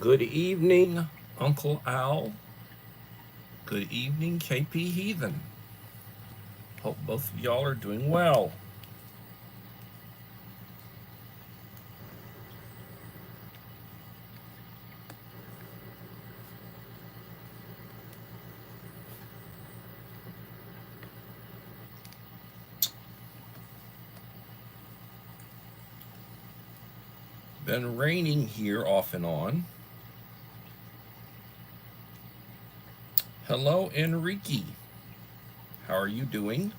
Good evening, Uncle Al. Good evening, KP Heathen. Hope both of y'all are doing well. Been raining here off and on. Hello, Enrique. How are you doing?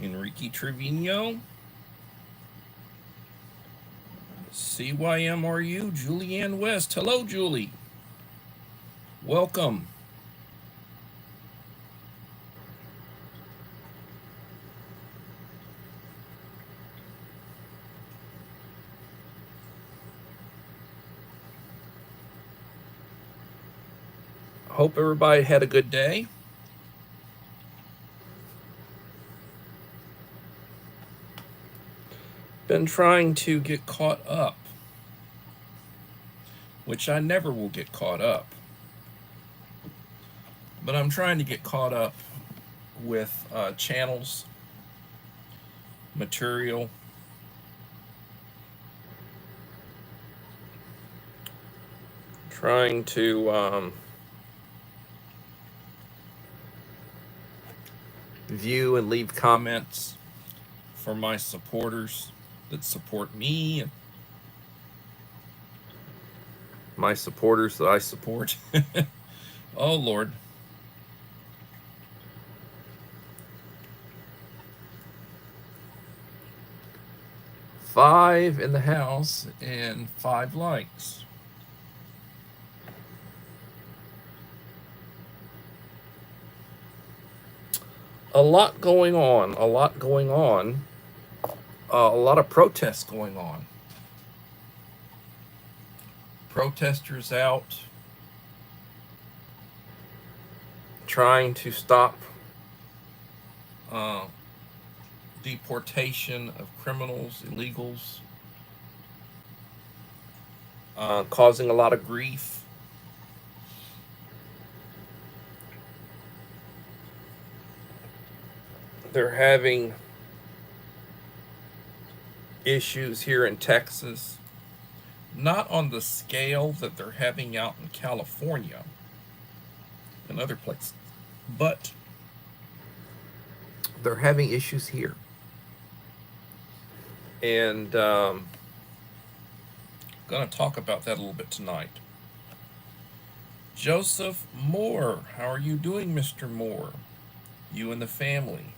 Enrique Trevino. CYMRU, Julianne West. Hello, Julie. Welcome. Hope everybody had a good day. Been trying to get caught up, which I never will get caught up. But I'm trying to get caught up with channels, material, trying to view and leave comments for my supporters that support me and my supporters that I support. Oh, Lord. Five in the house and 5 likes. A lot going on, a lot of protests going on. Protesters out trying to stop deportation of criminals, illegals, causing a lot of grief. They're having issues here in Texas, not on the scale that they're having out in California and other places, but they're having issues here. And going to talk about that a little bit tonight. Joseph Moore, how are you doing, Mr. Moore? You and the family.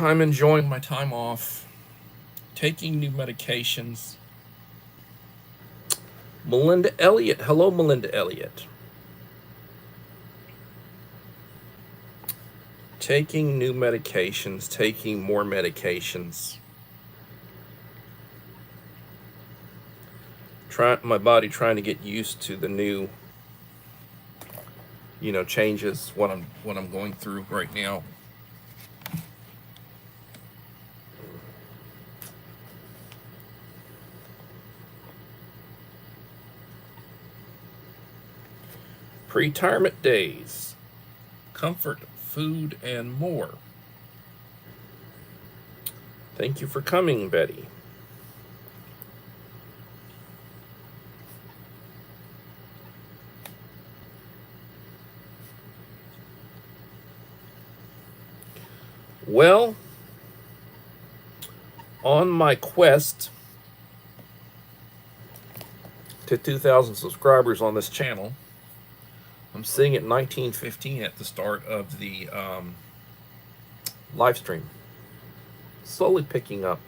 I'm enjoying my time off, taking new medications. Melinda Elliott. Hello, Melinda Elliott. Taking new medications, taking more medications. My body trying to get used to the new, changes, what I'm going through right now. Pre-retirement days, comfort, food, and more. Thank you for coming, Betty. Well, on my quest to 2,000 subscribers on this channel, I'm sitting at 1915 at the start of the live stream. Slowly picking up.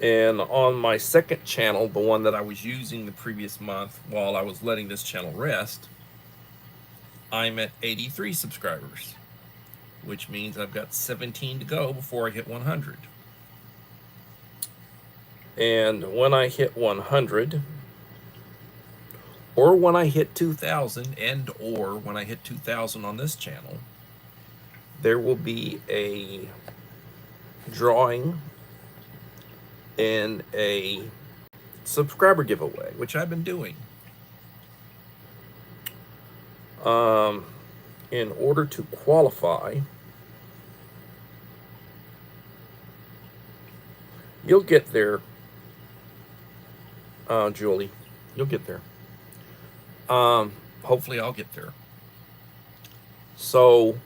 And on my second channel, the one that I was using the previous month while I was letting this channel rest, I'm at 83 subscribers, which means I've got 17 to go before I hit 100. And when I hit 100, or when I hit 2,000, and or when I hit 2,000 on this channel, there will be a drawing and a subscriber giveaway, which I've been doing. In order to qualify, you'll get there, Julie. You'll get there. Hopefully I'll get there. So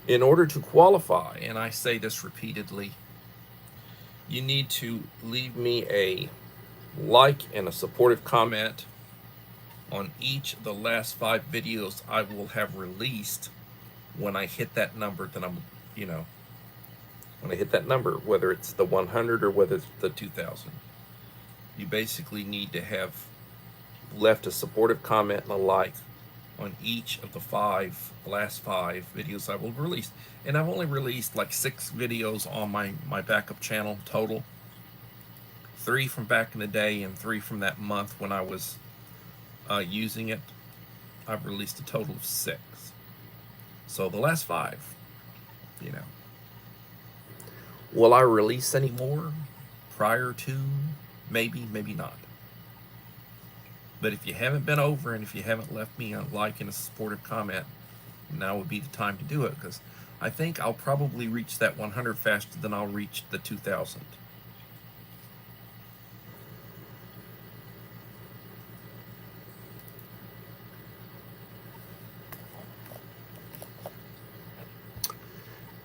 in order to qualify, and I say this repeatedly, you need to leave me a like and a supportive comment on each of the last 5 videos I will have released when I hit that number that I'm, when I hit that number, whether it's the 100 or whether it's the 2,000. You basically need to have left a supportive comment and a like on each of the last 5 videos I will release. And I've only released like 6 videos on my backup channel total. 3 from back in the day and 3 from that month when I was using it. I've released a total of 6. So the last 5, Will I release any more prior to? Maybe, maybe not. But if you haven't been over and if you haven't left me a like and a supportive comment, now would be the time to do it, because I think I'll probably reach that 100 faster than I'll reach the 2,000.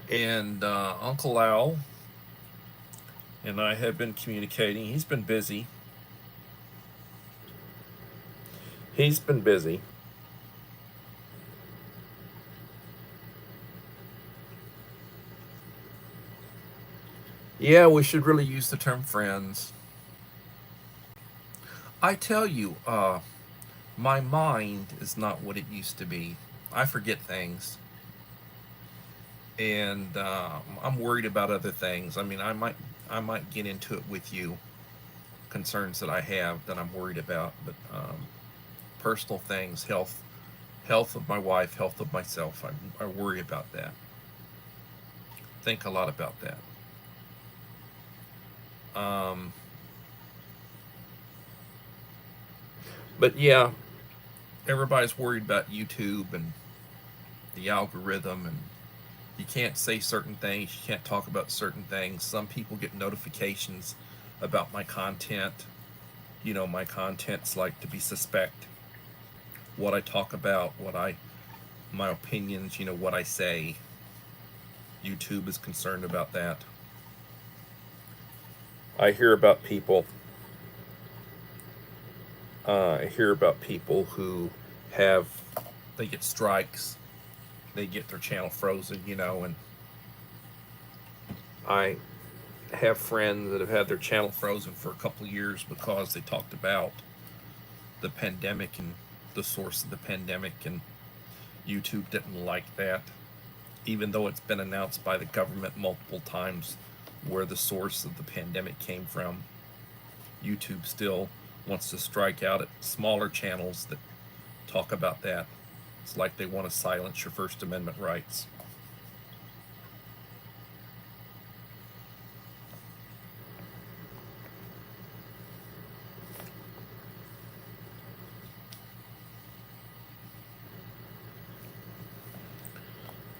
And Uncle Al and I have been communicating. He's been busy. Yeah, we should really use the term friends. I tell you, my mind is not what it used to be. I forget things. And I'm worried about other things. I mean, I might get into it with you, concerns that I have that I'm worried about, but personal things, health of my wife, health of myself, I worry about that. Think a lot about that. But yeah, everybody's worried about YouTube and the algorithm, and you can't say certain things, you can't talk about certain things. Some people get notifications about my content. My content's like to be suspect. What I talk about, my opinions, what I say. YouTube is concerned about that. I hear about people who they get strikes, they get their channel frozen, and I have friends that have had their channel frozen for a couple of years because they talked about the pandemic and the source of the pandemic, and YouTube didn't like that, even though it's been announced by the government multiple times where the source of the pandemic came from. YouTube still wants to strike out at smaller channels that talk about that. It's like they want to silence your First Amendment rights.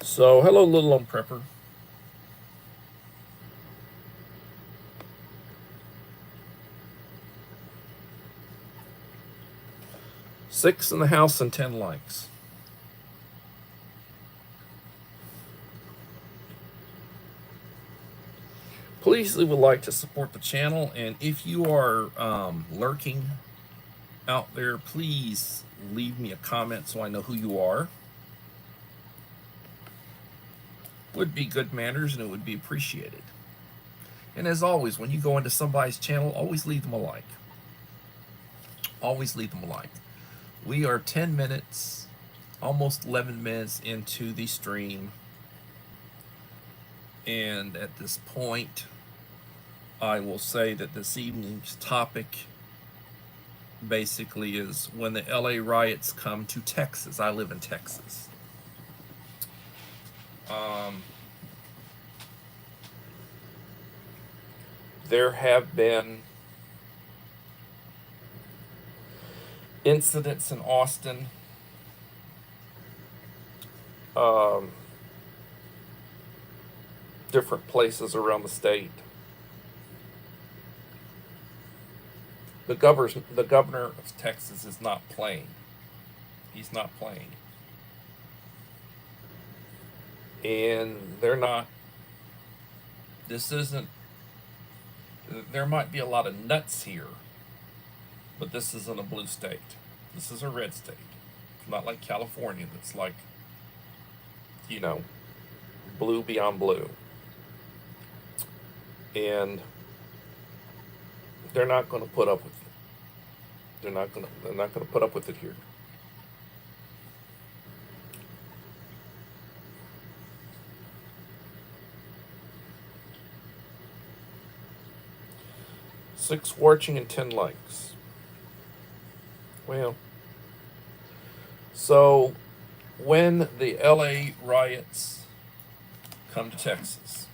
So, hello, Little Lone Prepper. Six in the house and 10 likes. Please leave a like to support the channel, and if you are lurking out there, please leave me a comment so I know who you are. Would be good manners, and it would be appreciated. And as always, when you go into somebody's channel, always leave them a like. Always leave them a like. We are 10 minutes, almost 11 minutes into the stream. And at this point, I will say that this evening's topic basically is when the LA riots come to Texas. I live in Texas. There have been incidents in Austin, different places around the state. The governor of Texas is not playing. He's not playing. And they're not, this isn't, there might be a lot of nuts here, but this isn't a blue state. This is a red state. It's not like California that's like, you know, blue beyond blue. And they're not going to put up with it. They're not going to put up with it here. Six watching and 10 likes. Well, so when the LA riots come to Texas,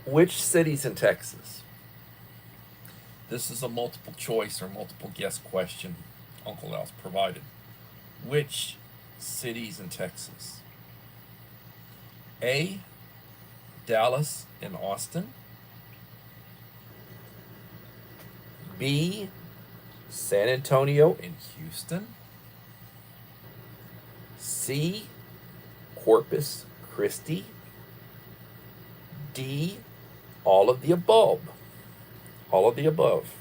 which cities in Texas? This is a multiple choice or multiple guess question Uncle Al's provided. Which cities in Texas? A, Dallas and Austin. B, San Antonio and Houston. C, Corpus Christi. D, all of the above. All of the above.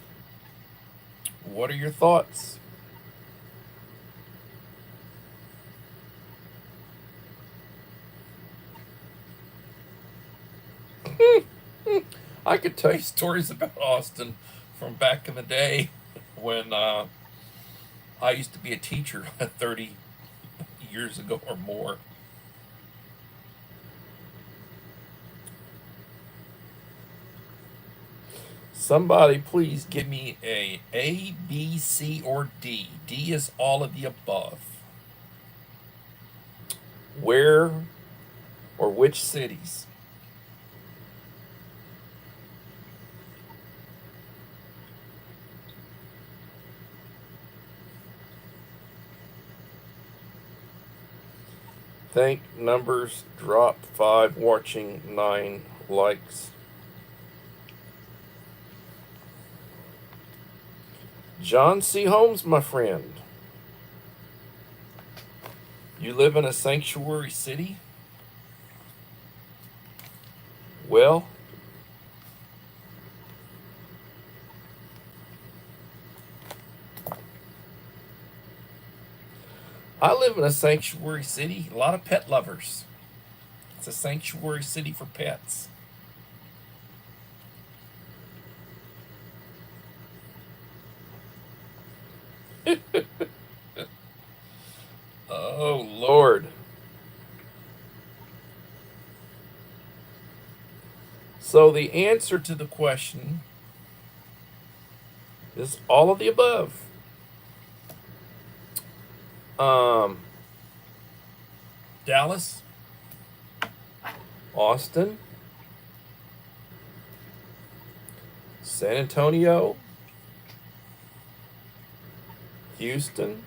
What are your thoughts? I could tell you stories about Austin from back in the day when I used to be a teacher 30 years ago or more. Somebody please give me A, B, C, or D. D is all of the above. Where or which cities? Think numbers drop 5, watching 9 likes. John C. Holmes, my friend. You live in a sanctuary city? Well, I live in a sanctuary city. A lot of pet lovers. It's a sanctuary city for pets. Oh, Lord. So the answer to the question is all of the above. Dallas, Austin, San Antonio, Houston,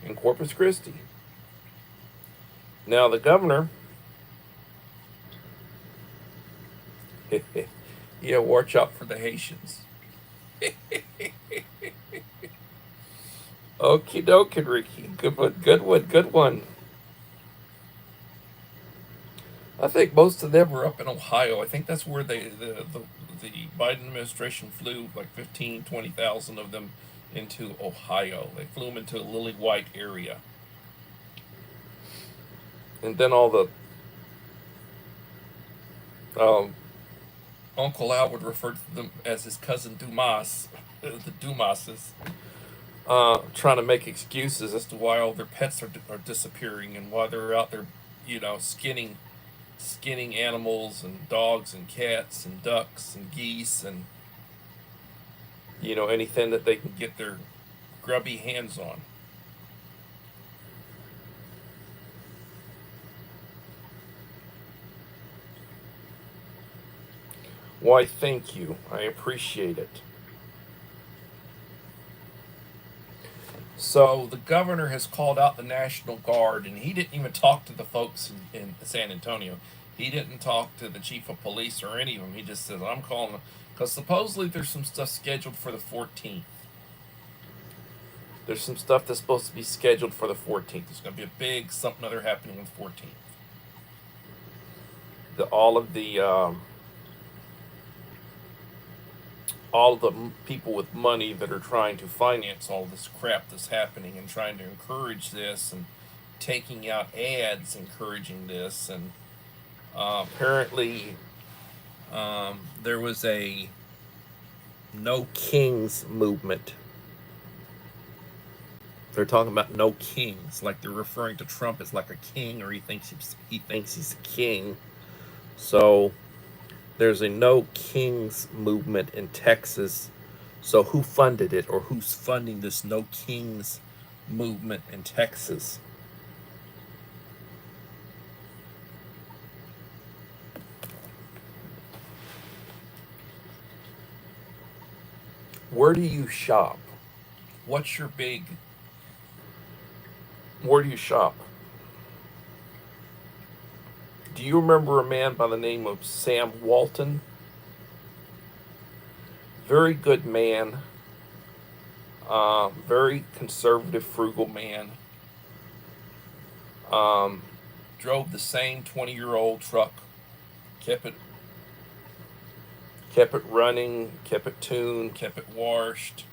and Corpus Christi. Now the governor, yeah, watch out for the Haitians. Okie dokie, Ricky. Good one, good one, good one. I think most of them were up in Ohio. I think that's where the Biden administration flew like 15, 20,000 of them into Ohio. They flew them into a lily white area. And then all the Uncle Al would refer to them as his cousin Dumas, the Dumases, trying to make excuses as to why all their pets are disappearing and why they're out there, you know, skinning animals and dogs and cats and ducks and geese and, you know, anything that they can get their grubby hands on. Why, thank you. I appreciate it. So the governor has called out the National Guard, and he didn't even talk to the folks in San Antonio. He didn't talk to the chief of police or any of them. He just says, I'm calling them. Because supposedly there's some stuff scheduled for the 14th. There's some stuff that's supposed to be scheduled for the 14th. There's going to be a big something other happening on the 14th. All of the people with money that are trying to finance all this crap that's happening and trying to encourage this and taking out ads encouraging this. And apparently there was a no kings movement. They're talking about no kings, like they're referring to Trump as like a king, or he thinks he's a king. So there's a no kings movement in Texas. So who funded it, or who's funding this no kings movement in Texas? Where do you shop? What's your big... Where do you shop? Do you remember a man by the name of Sam Walton? Very good man. Very conservative, frugal man. Drove the same 20-year-old truck. Kept it running, kept it tuned, kept it washed.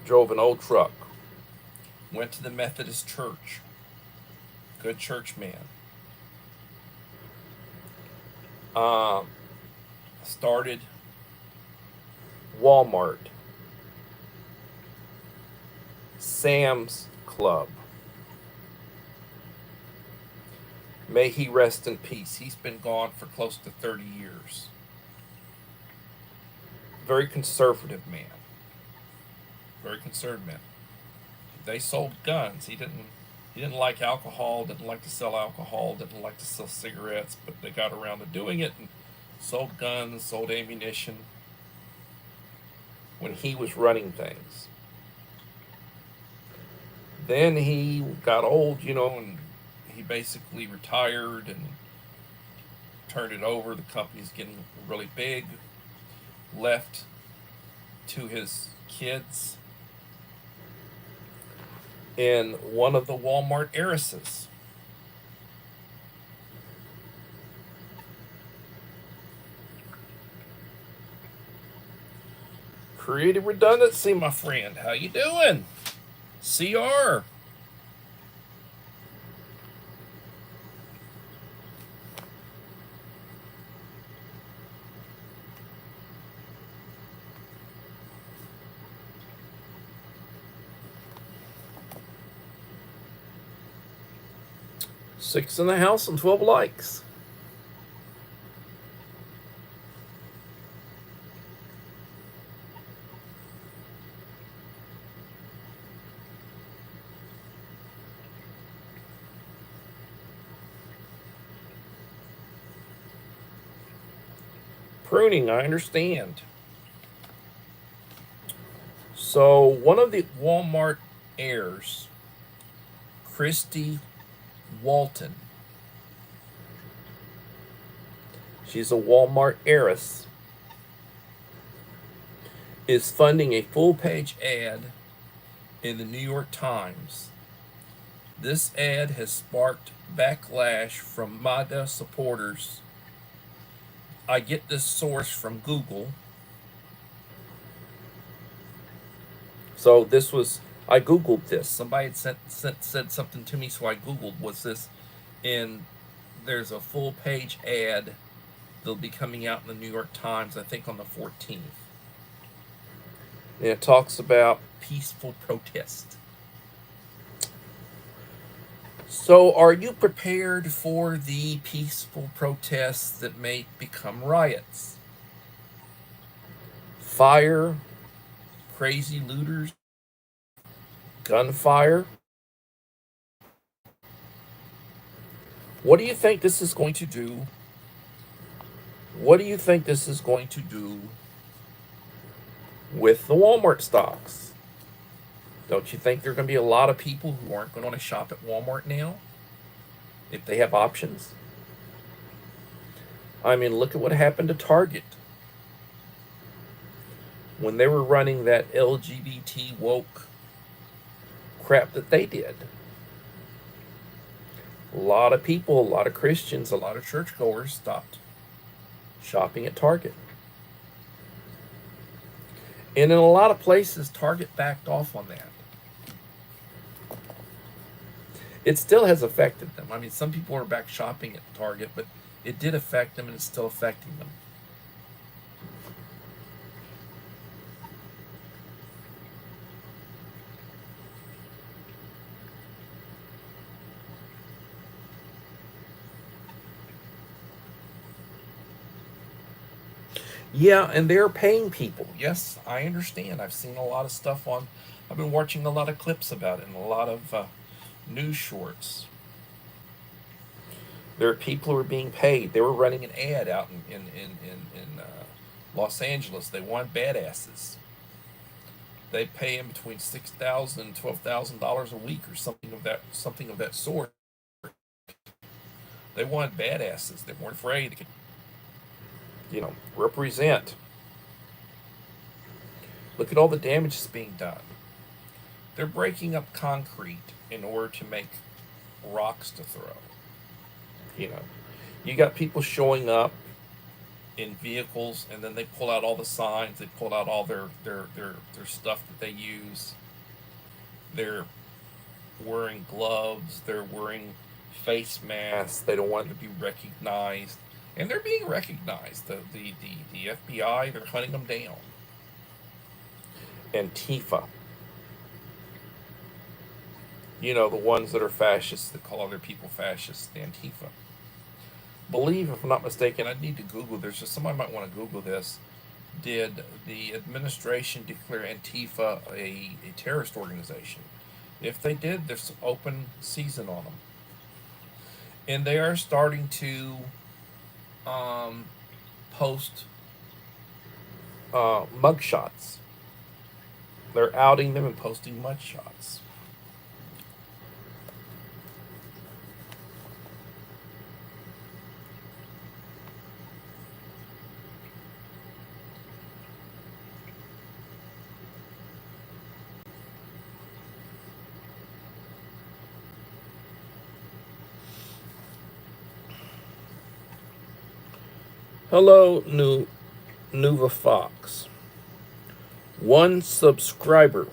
Drove an old truck. Went to the Methodist church. Good church man. Started Walmart. Sam's Club. May he rest in peace. He's been gone for close to 30 years. Very conservative man. Very conservative man. They sold guns. He didn't like alcohol, didn't like to sell alcohol, didn't like to sell cigarettes, but they got around to doing it and sold guns, sold ammunition when he was running things. Then he got old, you know, and he basically retired and turned it over. The company's getting really big. Left to his kids in one of the Walmart heiresses. Creative redundancy, my friend. How you doing? CR. Six in the house and 12 likes. Pruning, I understand. So one of the Walmart heirs, Christy Walton. She's a Walmart heiress. Is funding a full-page ad in the New York Times. This ad has sparked backlash from MAGA supporters. I get this source from Google. So this was, I Googled this. Somebody had said something to me, so I Googled, was this, and there's a full-page ad that'll be coming out in the New York Times, I think on the 14th. And it talks about peaceful protest. So, are you prepared for the peaceful protests that may become riots? Fire, crazy looters, gunfire. What do you think this is going to do? What do you think this is going to do with the Walmart stocks? Don't you think there are going to be a lot of people who aren't going to shop at Walmart now if they have options? I mean, look at what happened to Target when they were running that LGBT woke crap that they did. A lot of people, a lot of Christians, a lot of churchgoers stopped shopping at Target. And in a lot of places, Target backed off on that. It still has affected them. I mean, some people are back shopping at Target, but it did affect them and it's still affecting them. Yeah, and they're paying people. Yes, I understand. I've seen a lot of stuff on, I've been watching a lot of clips about it and a lot of news shorts. There are people who are being paid. They were running an ad out in Los Angeles. They want badasses. They pay them between $6,000 and $12,000 a week or something of that sort. They want badasses. They weren't afraid to, represent. Look at all the damage that's being done. They're breaking up concrete in order to make rocks to throw. You know, you got people showing up in vehicles, and then they pull out all the signs. They pull out all their stuff that they use. They're wearing gloves. They're wearing face masks. They don't want to be recognized, and they're being recognized. The FBI, they're hunting them down. Antifa, the ones that are fascists that call other people fascists. The Antifa. Believe, if I'm not mistaken, I need to Google. There's just somebody might want to Google this. Did the administration declare Antifa a terrorist organization? If they did, there's some open season on them, and they are starting to post mugshots. They're outing them and posting mugshots. Hello, Nuva Fox. 1 subscriber.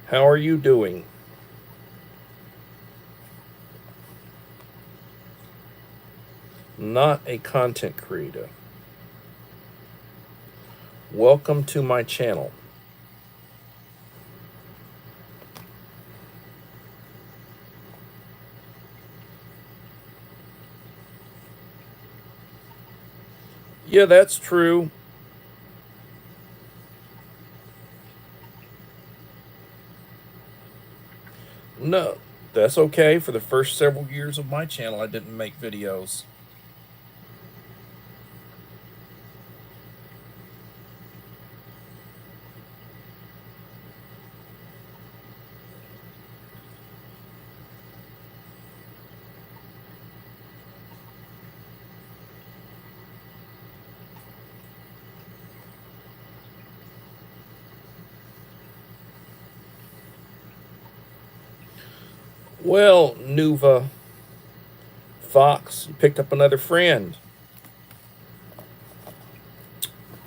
How are you doing? Not a content creator. Welcome to my channel. Yeah, that's true. No, that's okay. For the first several years of my channel, I didn't make videos. Well, Nuva Fox, you picked up another friend.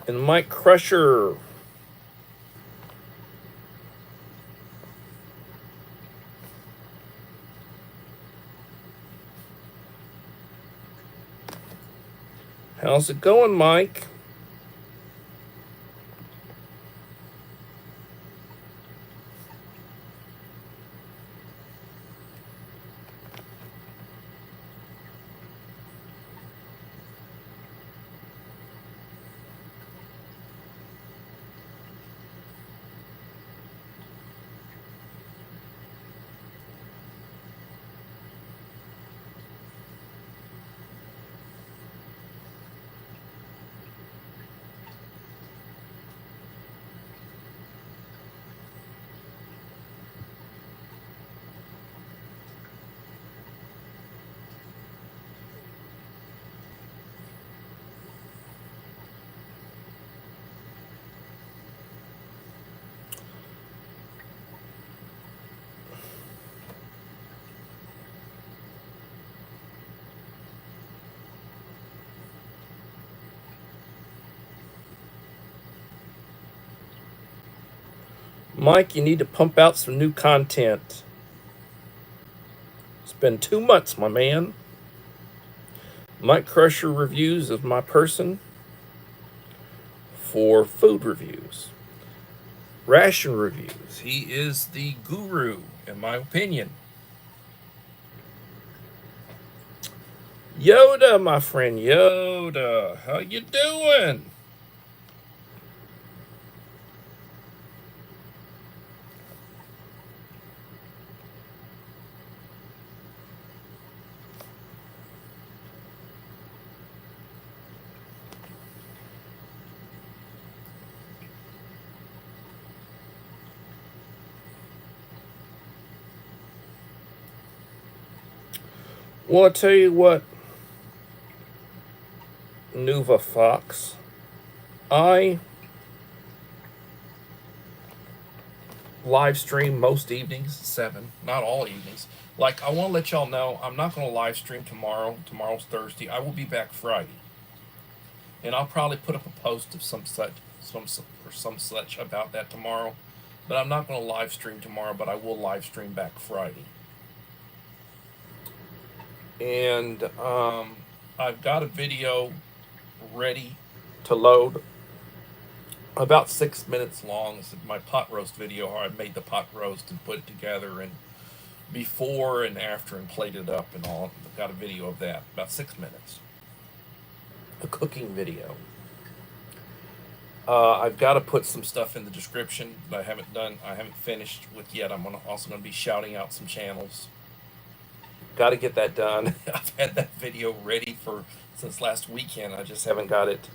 And Mike Crusher. How's it going, Mike? Mike, you need to pump out some new content. It's been 2 months, my man. Mike Crusher Reviews is my person for food reviews, ration reviews. He is the guru, in my opinion. Yoda, my friend Yoda, how you doing? Well, I tell you what, Nuva Fox, I live stream most evenings at 7, not all evenings. Like, I want to let y'all know, I'm not going to live stream tomorrow. Tomorrow's Thursday. I will be back Friday. And I'll probably put up a post of some such about that tomorrow. But I'm not going to live stream tomorrow, but I will live stream back Friday. And I've got a video ready to load, about 6 minutes long. This is my pot roast video, how I made the pot roast and put it together, and before and after, and plated it up and all. I've got a video of that, about 6 minutes. A cooking video. I've got to put some stuff in the description that I haven't finished with yet. I'm also going to be shouting out some channels. Got to get that done. I've had that video ready since last weekend. I just haven't got it.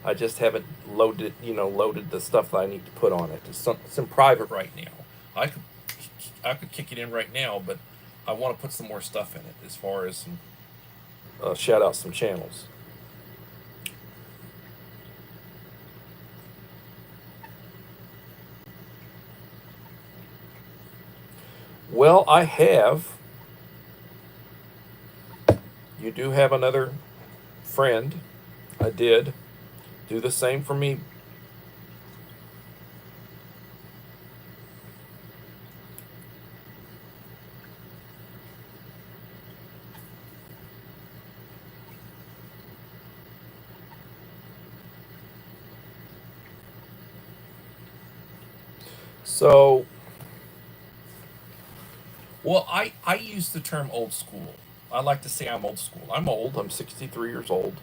I just haven't loaded the stuff that I need to put on it. It's in private right now. I could kick it in right now, but I want to put some more stuff in it as far as shout out some channels. Well, I have. You do have another friend. I did. Do the same for me. So, well, I use the term old school. I like to say I'm old school. I'm old. I'm 63 years old.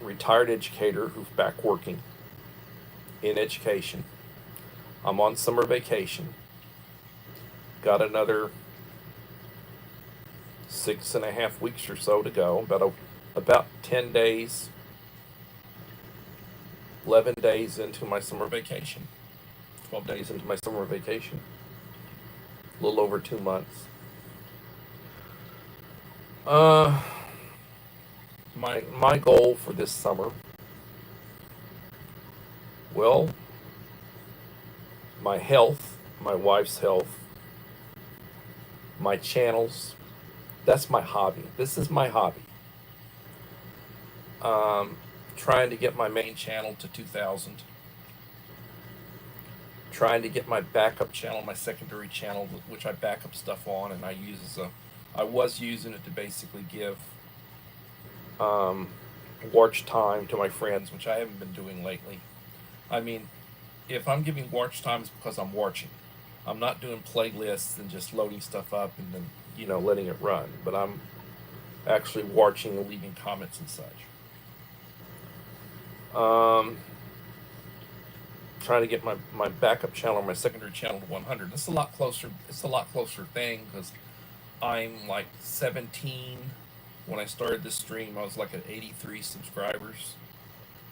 Retired educator who's back working in education. I'm on summer vacation. Got another 6.5 weeks or so to go. About 10 days, 11 days into my summer vacation. 12 days into my summer vacation. A little over 2 months. My goal for this summer, well, my health, my wife's health, my channels, that's my hobby. This is my hobby. Trying to get my main channel to 2,000. Trying to get my backup channel, my secondary channel, which I back up stuff on, and I was using it to basically give watch time to my friends, which I haven't been doing lately. I mean, if I'm giving watch time, it's because I'm watching. I'm not doing playlists and just loading stuff up and then, letting it run. But I'm actually watching and leaving comments and such. Trying to get my backup channel, my secondary channel to 100. It's a lot closer. It's a lot closer thing because I'm like 17. When I started this stream, I was like at 83 subscribers.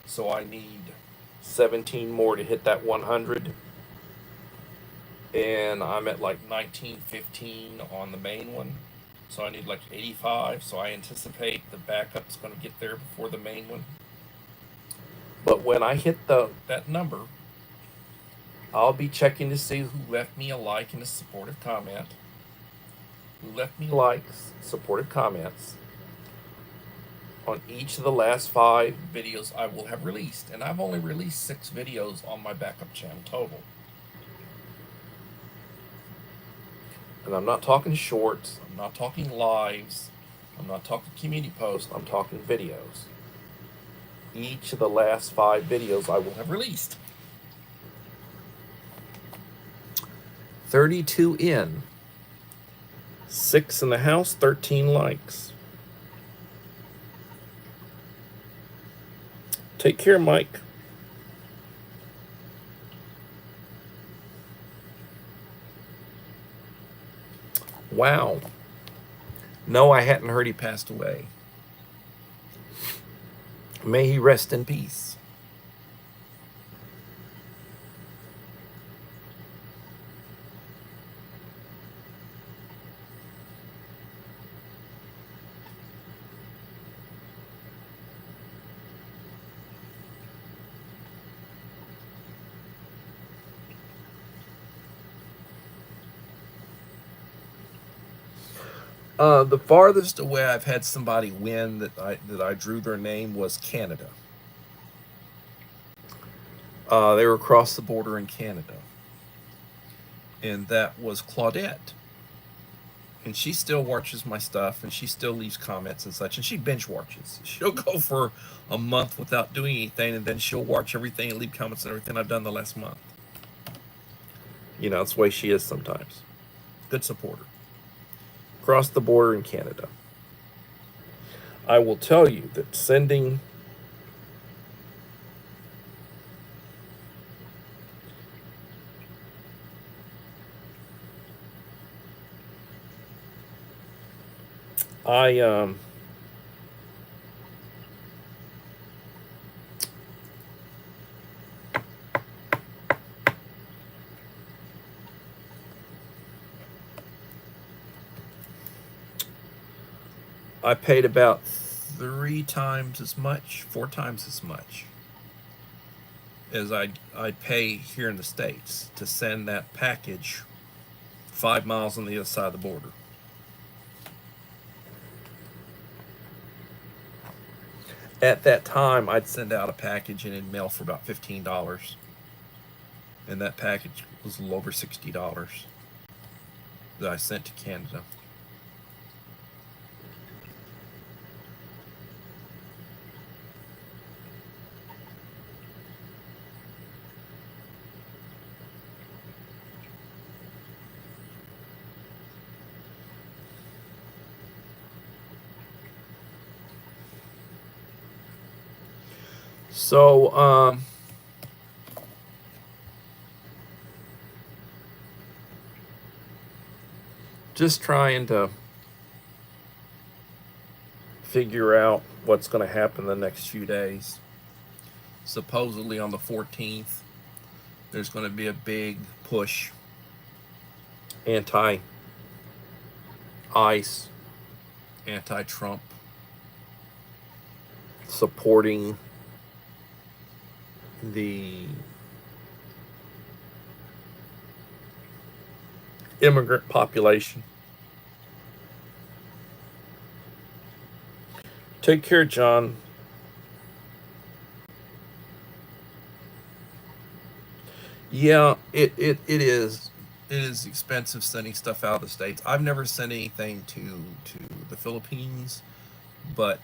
So I need 17 more to hit that 100. And I'm at like 1915 on the main one. So I need like 85. So I anticipate the backup's going to get there before the main one. But when I hit that number, I'll be checking to see who left me a like and a supportive comment. Who left me likes, supportive comments on each of the last 5 videos I will have released. And I've only released 6 videos on my backup channel total. And I'm not talking shorts, I'm not talking lives, I'm not talking community posts, I'm talking videos. Each of the last 5 videos I will have released. 32 in, 6 in the house, 13 likes. Take care, Mike. Wow. No, I hadn't heard he passed away. May he rest in peace. The farthest away I've had somebody win that I drew their name was Canada. They were across the border in Canada, and that was Claudette. And she still watches my stuff, and she still leaves comments and such, and she binge watches. She'll go for a month without doing anything, and then she'll watch everything and leave comments and everything I've done the last month. You know, it's the way she is sometimes. Good supporter. Across the border in Canada. I will tell you that sending I paid about 3 times as much, 4 times as much as I'd pay here in the States to send that package 5 miles on the other side of the border. At that time, I'd send out a package and it'd mail for about $15. And that package was a little over $60 that I sent to Canada. So, just trying to figure out what's going to happen the next few days. Supposedly on the 14th, there's going to be a big push anti-ICE, anti-Trump, supporting the immigrant population. Take care, John. Yeah, it is. It is expensive sending stuff out of the States. I've never sent anything to the Philippines, but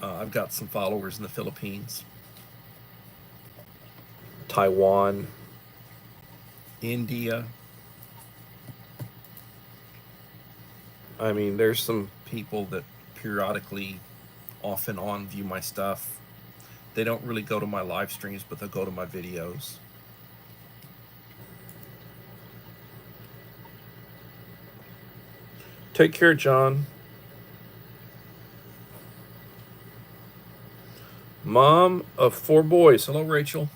I've got some followers in the Philippines, Taiwan, India. I mean, there's some people that periodically, off and on, view my stuff. They don't really go to my live streams, but they'll go to my videos. Take care, John. Mom of 4 boys. Hello, Rachel.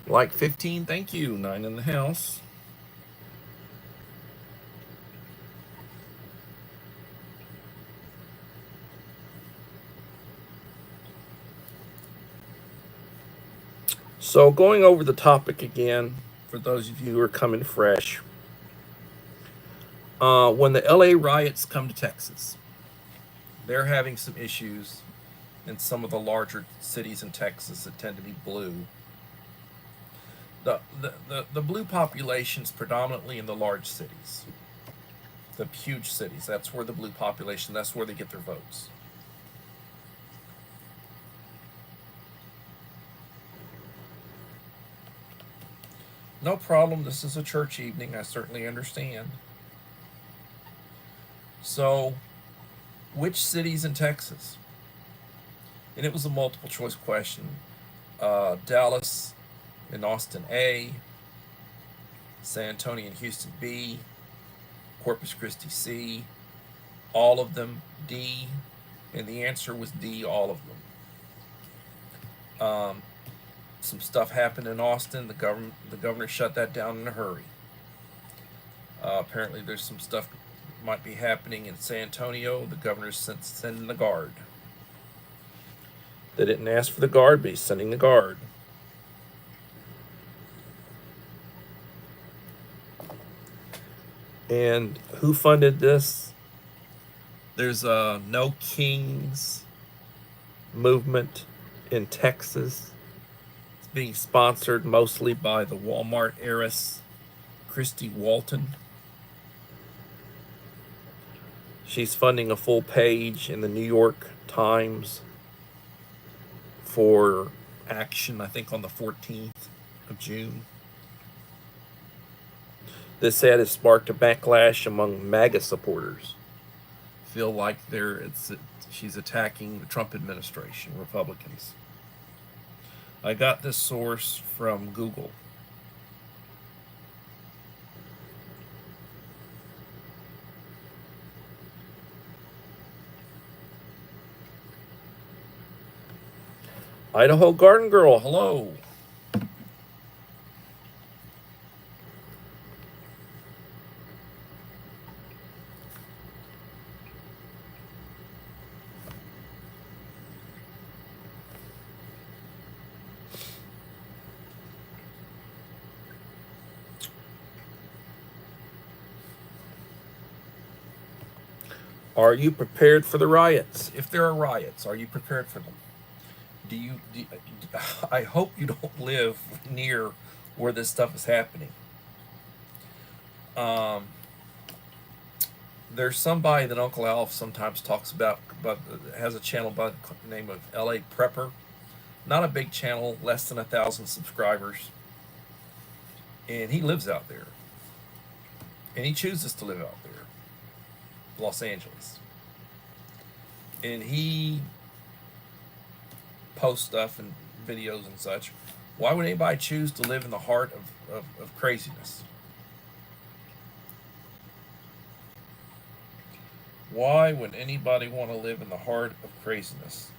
Like 15, thank you. 9 in the house. So going over the topic again, for those of you who are coming fresh, When the LA riots come to Texas, they're having some issues in some of the larger cities in Texas that tend to be blue. The blue population's predominantly in the large cities, the huge cities. That's where the blue population, that's where they get their votes. No problem. This is a church evening. I certainly understand. So, which cities in Texas? And it was a multiple choice question. Dallas and Austin A, San Antonio and Houston B, Corpus Christi C, all of them D, and the answer was D, all of them. Some stuff happened in Austin. The governor shut that down in a hurry. Apparently, there's some stuff might be happening in San Antonio. The governor's sending the guard. They didn't ask for the guard, but he's sending the guard. And who funded this? There's a No Kings movement in Texas. It's being sponsored mostly by the Walmart heiress, Christy Walton. She's funding a full page in the New York Times for action, I think, on the 14th of June. This ad has sparked a backlash among MAGA supporters. Feel like she's attacking the Trump administration, Republicans. I got this source from Google. Idaho Garden Girl, hello. Are you prepared for the riots? If there are riots, are you prepared for them? I hope you don't live near where this stuff is happening. There's somebody that Uncle Alf sometimes talks about, but has a channel by the name of LA Prepper. Not a big channel, less than 1,000 subscribers. And he lives out there. And he chooses to live out there, Los Angeles. And he post stuff and videos and such. Why would anybody choose to live in the heart of craziness? Why would anybody want to live in the heart of craziness?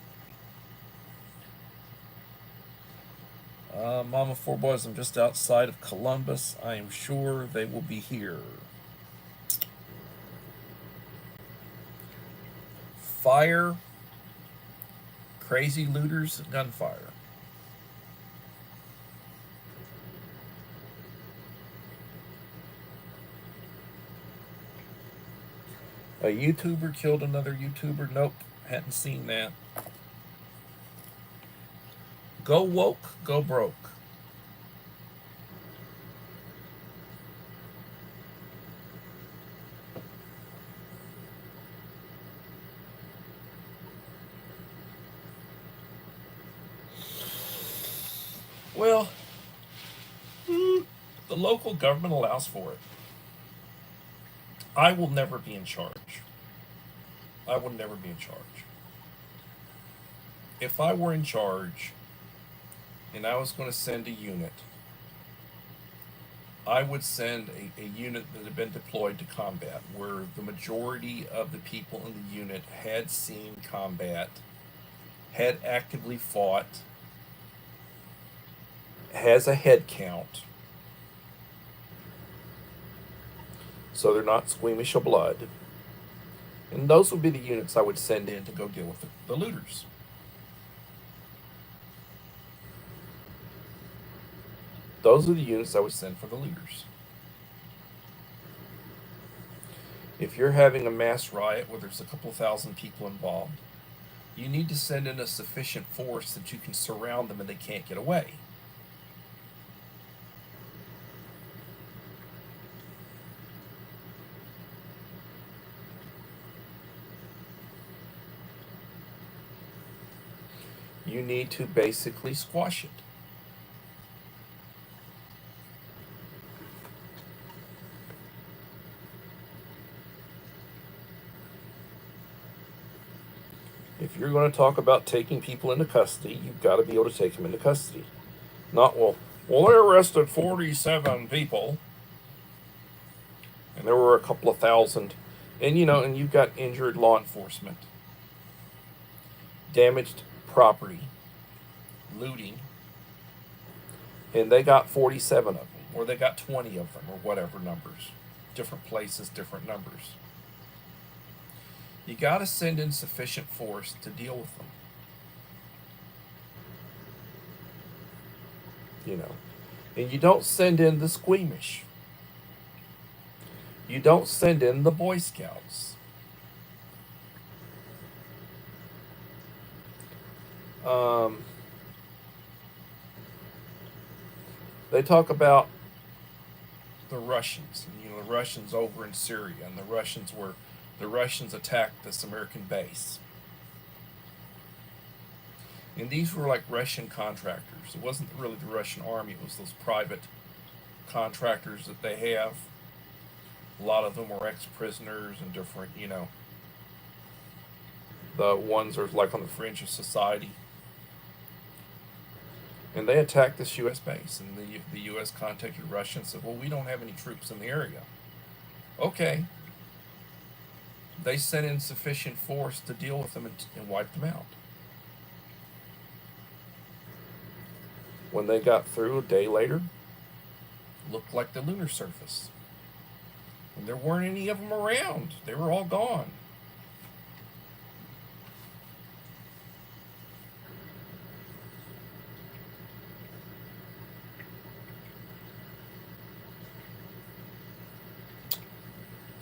Mama Four Boys, I'm just outside of Columbus. I am sure they will be here. Fire, crazy looters, gunfire. A YouTuber killed another YouTuber? Nope, hadn't seen that. Go woke, go broke. Well, the local government allows for it. I will never be in charge. I will never be in charge. If I were in charge and I was going to send a unit, I would send a unit that had been deployed to combat, where the majority of the people in the unit had seen combat, had actively fought, has a head count, so they're not squeamish of blood. And those would be the units I would send in to go deal with the looters. Those are the units I would send for the looters. If you're having a mass riot where there's a couple thousand people involved, you need to send in a sufficient force that you can surround them and they can't get away. You need to basically squash it. If you're going to talk about taking people into custody, you've got to be able to take them into custody. Not, well, they arrested 47 people, and there were a couple of thousand, and and you've got injured law enforcement, damaged property, looting, and they got 47 of them, or they got 20 of them, or whatever numbers. Different places, different numbers. You got to send in sufficient force to deal with them. And you don't send in the squeamish. You don't send in the Boy Scouts. They talk about the Russians, and the Russians over in Syria, and the Russians attacked this American base. And these were like Russian contractors. It wasn't really the Russian army, it was those private contractors that they have. A lot of them were ex-prisoners and different, the ones are like on the fringe of society. And they attacked this U.S. base, and the U.S. contacted Russia and said, well, we don't have any troops in the area. Okay. They sent in sufficient force to deal with them and wipe them out. When they got through a day later, looked like the lunar surface. And there weren't any of them around. They were all gone.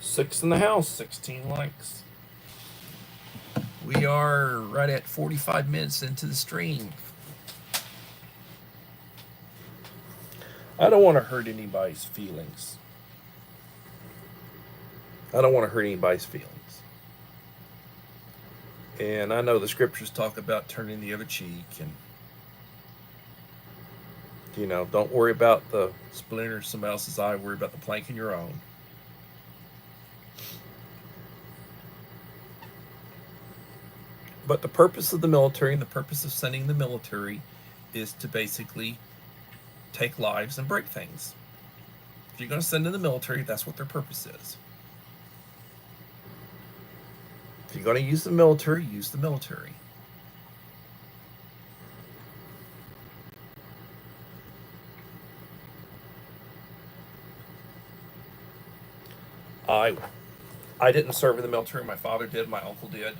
Six in the house, 16 likes. We are right at 45 minutes into the stream. I don't want to hurt anybody's feelings. And I know the scriptures talk about turning the other cheek, and don't worry about the splinter in somebody else's eye, worry about the plank in your own. But the purpose of the military and the purpose of sending the military is to basically take lives and break things. If you're going to send in the military, that's what their purpose is. If you're going to use the military, use the military. I didn't serve in the military. My father did. My uncle did.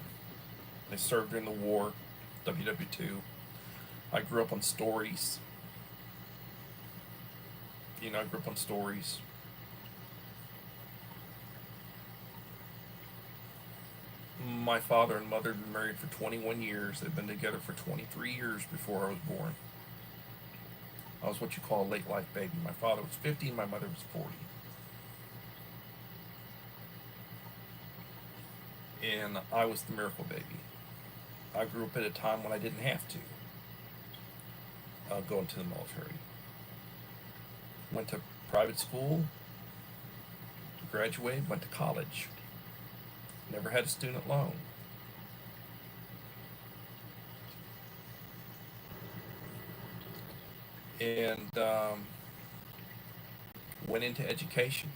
They served during the war, WW2. I grew up on stories. I grew up on stories. My father and mother had been married for 21 years. They'd been together for 23 years before I was born. I was what you call a late life baby. My father was 50 and my mother was 40. And I was the miracle baby. I grew up at a time when I didn't have to go into the military. Went to private school, graduated, went to college. Never had a student loan. And went into education.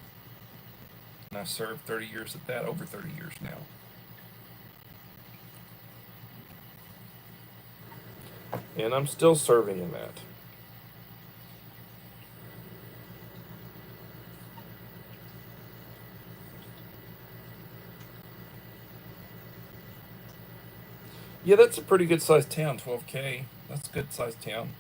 And I served 30 years at that, over 30 years now. And I'm still serving in that. Yeah, that's a pretty good sized town, 12K. That's a good sized town.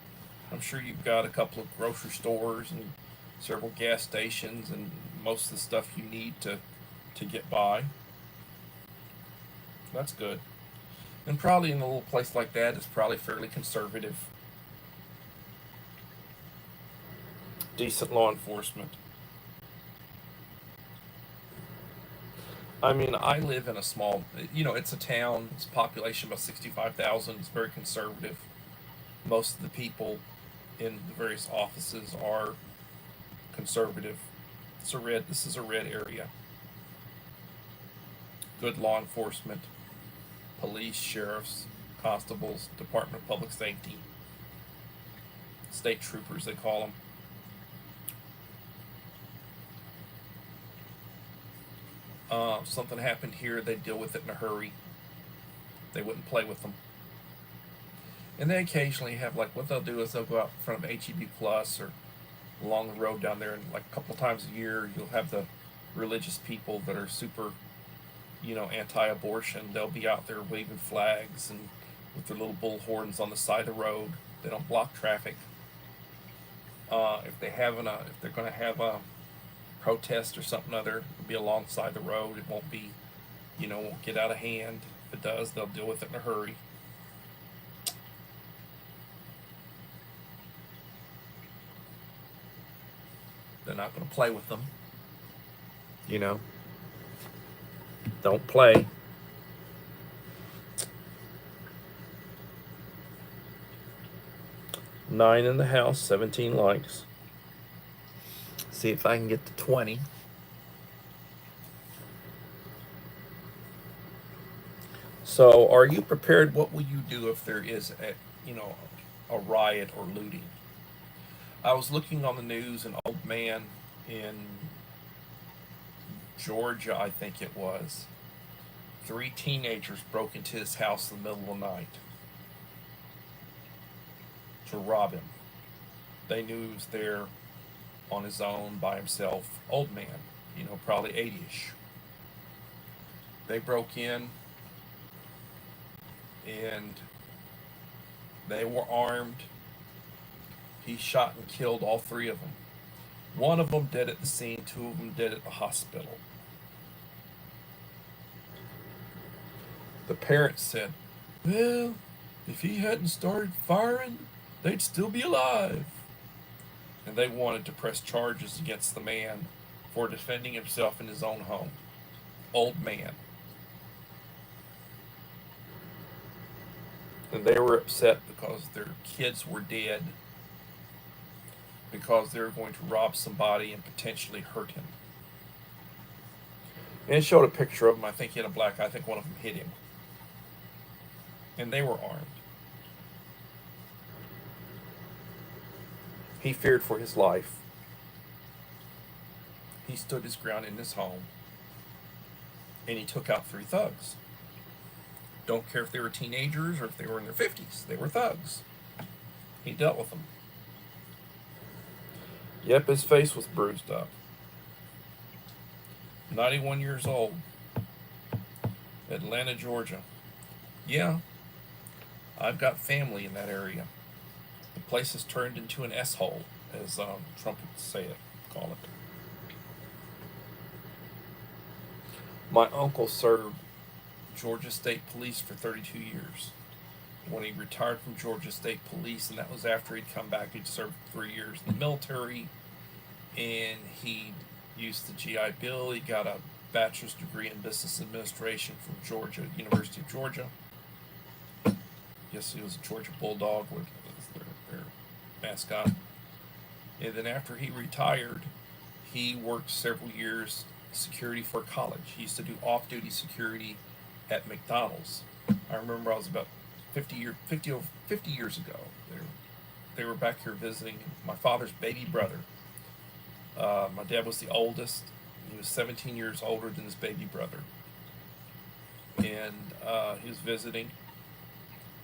I'm sure you've got a couple of grocery stores and several gas stations and most of the stuff you need to to get by. That's good. And probably in a little place like that, it's probably fairly conservative. Decent law enforcement. I mean, I live in a small, it's a town. It's a population about 65,000. It's very conservative. Most of the people in the various offices are conservative. This is a red area. Good law enforcement, police, sheriffs, constables, Department of Public Safety, state troopers, they call them. Something happened here, they deal with it in a hurry. They wouldn't play with them. And they occasionally have, like, what they'll do is they'll go out in front of HEB Plus or along the road down there, and like a couple times a year, you'll have the religious people that are super, anti-abortion. They'll be out there waving flags and with their little bull horns on the side of the road. They don't block traffic. If they're going to have a protest or something other, it'll be alongside the road. It won't be, won't get out of hand. If it does, they'll deal with it in a hurry. They're not going to play with them. Don't play. Nine in the house, 17 likes. See if I can get to 20. So, are you prepared? What will you do if there is a riot or looting? I was looking on the news, an old man in Georgia, I think it was. 3 teenagers broke into his house in the middle of the night to rob him. They knew he was there on his own, by himself. Old man, probably 80-ish. They broke in and they were armed. He shot and killed all 3 of them. One of them dead at the scene, 2 of them dead at the hospital. The parents said, well, if he hadn't started firing, they'd still be alive. And they wanted to press charges against the man for defending himself in his own home. Old man. And they were upset because their kids were dead, because they were going to rob somebody and potentially hurt him. And it showed a picture of him. I think he had a black eye. I think one of them hit him. And they were armed. He feared for his life. He stood his ground in his home. And he took out 3 thugs. Don't care if they were teenagers or if they were in their 50s. They were thugs. He dealt with them. Yep, his face was bruised up. 91 years old. Atlanta, Georgia. Yeah, I've got family in that area. The place has turned into an S-hole, as Trump would call it. My uncle served Georgia State Police for 32 years. When he retired from Georgia State Police, and that was after he'd come back, he'd served 3 years in the military, and he used the GI Bill. He got a bachelor's degree in business administration from University of Georgia. Yes, he was a Georgia Bulldog, which was their mascot. And then after he retired, he worked several years security for college. He used to do off-duty security at McDonald's. I remember I was about 50 years ago. They were back here visiting my father's baby brother. My dad was the oldest. He was 17 years older than his baby brother. And he was visiting.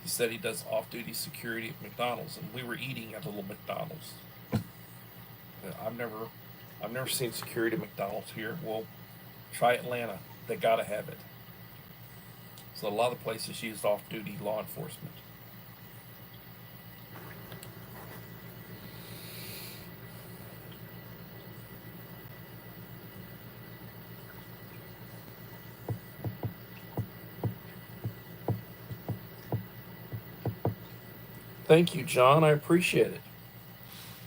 He said he does off-duty security at McDonald's, and we were eating at a little McDonald's. I've never seen security at McDonald's here. Well, try Atlanta. They gotta have it. So a lot of places used off-duty law enforcement. Thank you, John. I appreciate it.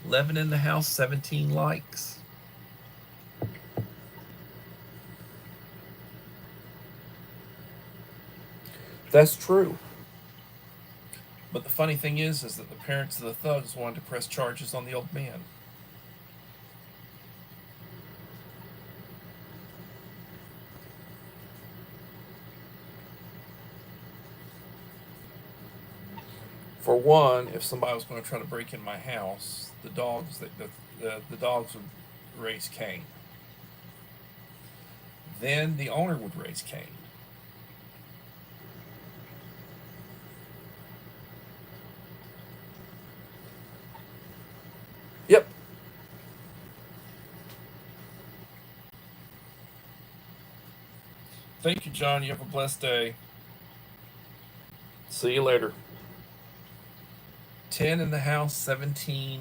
11 in the house, 17 likes. That's true. But the funny thing is that the parents of the thugs wanted to press charges on the old man. For one, if somebody was going to try to break in my house, the dogs would raise Cain. Then the owner would raise Cain. Yep. Thank you, John. You have a blessed day. See you later. 10 in the house, 17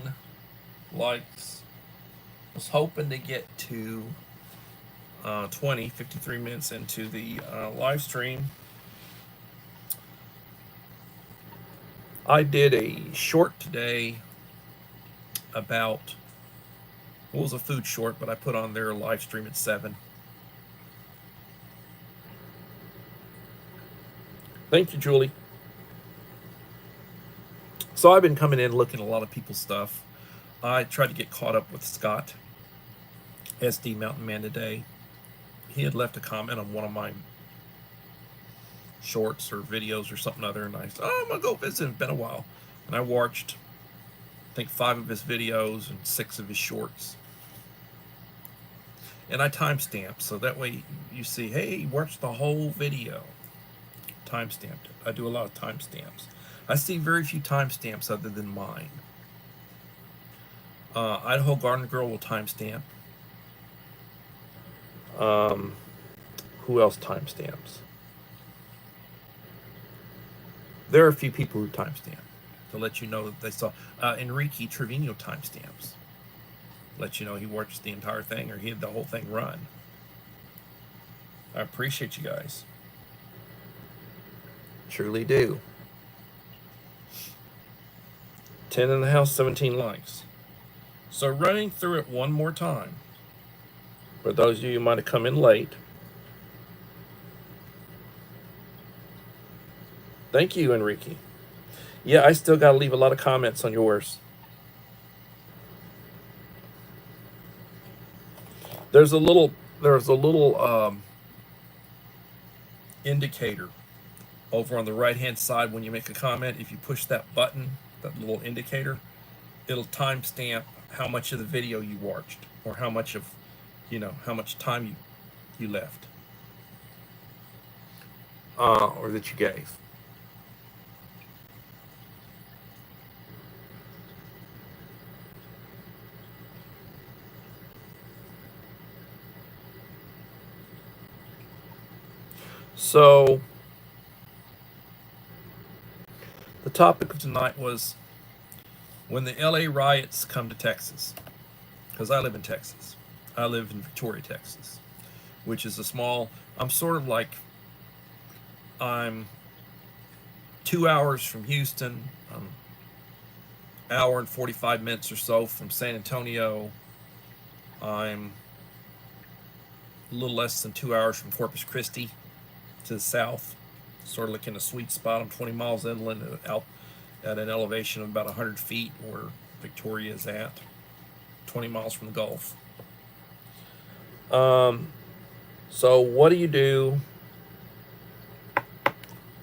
likes. Was hoping to get to 53 minutes into the live stream. I did a short today about, well, it was a food short, but I put on their live stream at 7. Thank you, Julie. So I've been coming in looking at a lot of people's stuff. I tried to get caught up with Scott, SD Mountain Man, today. He had left a comment on one of my shorts or videos or something other, and I said, oh, I'm going to go visit. It's been a while. And I watched, I think, 5 of his videos and 6 of his shorts. And I timestamped, so that way you see, hey, watch the whole video. Timestamped it. I do a lot of timestamps. I see very few timestamps other than mine. Idaho Garden Girl will timestamp. Who else timestamps? There are a few people who timestamp to let you know that they saw. Enrique Trevino timestamps. Let you know he watched the entire thing or he had the whole thing run. I appreciate you guys. Truly do. 10 in the house, 17 likes. So running through it one more time. For those of you who might have come in late. Thank you, Enrique. Yeah, I still got to leave a lot of comments on yours. There's a little indicator over on the right-hand side when you make a comment. If you push that button, that little indicator, it'll timestamp how much of the video you watched or how much of, how much time you left or that you gave. So the topic of tonight was when the LA riots come to Texas, because I live in Texas. I live in Victoria, Texas, which is a small, I'm 2 hours from Houston, hour and 45 minutes or so from San Antonio. I'm a little less than 2 hours from Corpus Christi to the south, sort of looking a sweet spot. I'm 20 miles inland out at an elevation of about 100 feet where Victoria is at, 20 miles from the Gulf. So what do you do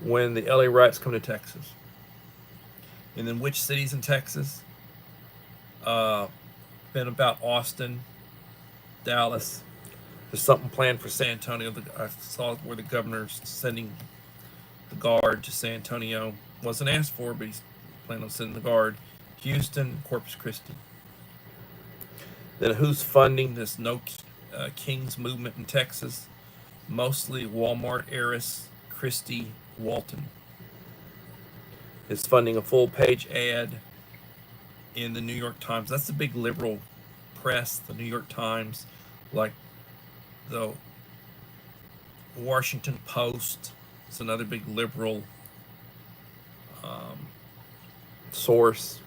when the LA riots come to Texas? And then which cities in Texas? Been about Austin, Dallas. There's something planned for San Antonio. I saw where the governor's sending the guard to San Antonio. Wasn't asked for, but he's planning on sending the guard. Houston, Corpus Christi. Then who's funding this No Kings movement in Texas? Mostly Walmart heiress Christy Walton is funding a full-page ad in the New York Times. That's the big liberal press, the New York Times, like the Washington Post. It's another big liberal source,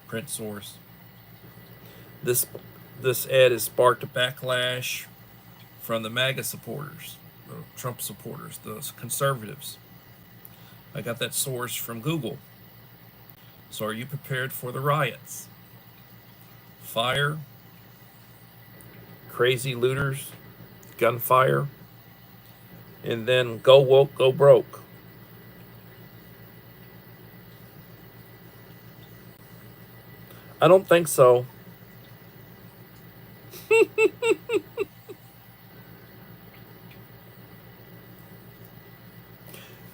print source. This ad has sparked a backlash from the MAGA supporters, the Trump supporters, the conservatives. I got that source from Google. So are you prepared for the riots? Fire, crazy looters, gunfire, and then go woke, go broke. I don't think so.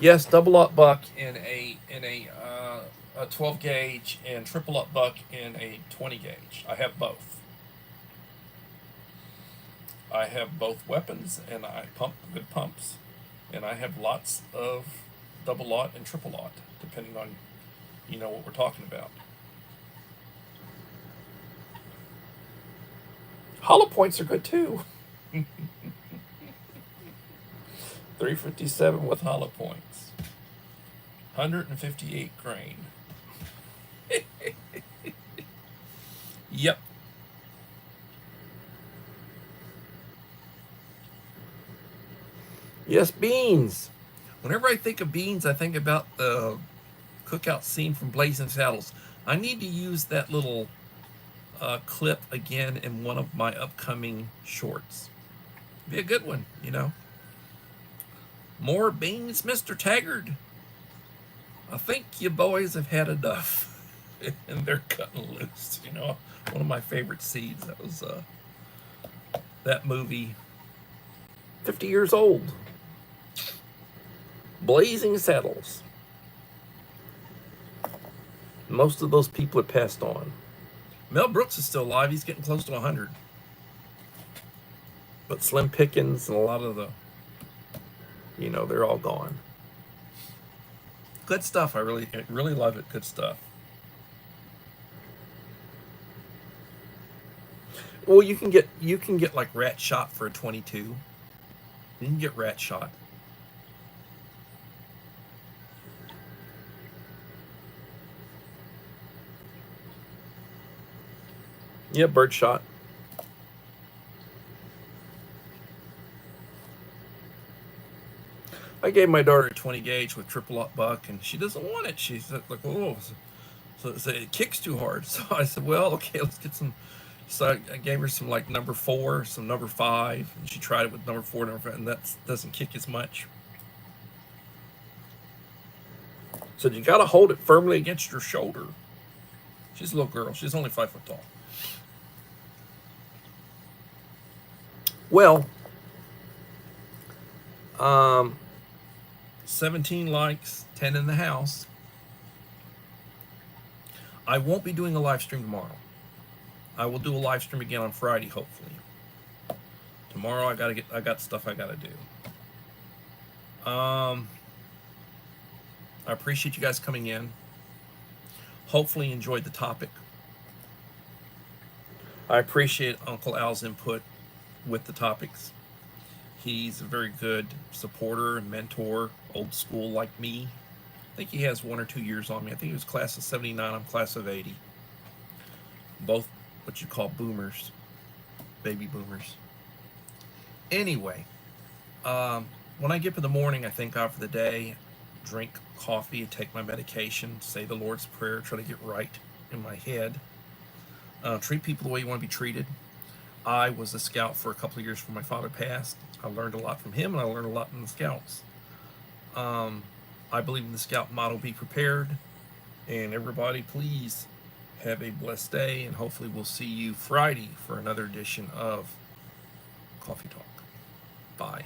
Yes, double up buck in a 12 gauge and triple up buck in a 20 gauge. I have both. I have both weapons, and I pump good pumps, and I have lots of double lot and triple lot, depending on what we're talking about. Hollow points are good too. 357 with hollow points. 158 grain. Yep. Yes, beans. Whenever I think of beans, I think about the cookout scene from Blazing Saddles. I need to use that little clip again in one of my upcoming shorts. Be a good one, More beans, Mr. Taggart? I think you boys have had enough. And they're cutting loose, One of my favorite scenes. That was that movie, 50 years old. Blazing Saddles. Most of those people have passed on. Mel Brooks is still alive. He's getting close to 100. But Slim Pickens and a lot of the, they're all gone. Good stuff. I really love it. Good stuff. Well, you can get like Rat Shot for a 22. You can get Rat Shot. Yeah, Bird Shot. I gave my daughter a 20 gauge with triple up buck, and she doesn't want it. She's like, "Oh, so it kicks too hard." So I said, "Well, okay, let's get some." So I gave her some like number 4, some number 5, and she tried it with number 4, number 5, and that doesn't kick as much. So you got to hold it firmly against your shoulder. She's a little girl. She's only 5 foot tall. Well, 17 likes, 10 in the house. I won't be doing a live stream tomorrow. I will do a live stream again on Friday, hopefully. Tomorrow I got stuff I gotta do. I appreciate you guys coming in. Hopefully you enjoyed the topic. I appreciate Uncle Al's input with the topics. He's a very good supporter and mentor, old school like me. I think he has 1 or 2 years on me. I think he was class of 79, I'm class of 80. Both what you call boomers, baby boomers. Anyway, when I get up in the morning, I thank God for the day, drink coffee, take my medication, say the Lord's Prayer, try to get right in my head. Treat people the way you want to be treated. I was a scout for a couple of years before my father passed. I learned a lot from him, and I learned a lot from the scouts. I believe in the scout motto, be prepared. And everybody, please have a blessed day, and hopefully we'll see you Friday for another edition of Coffee Talk. Bye.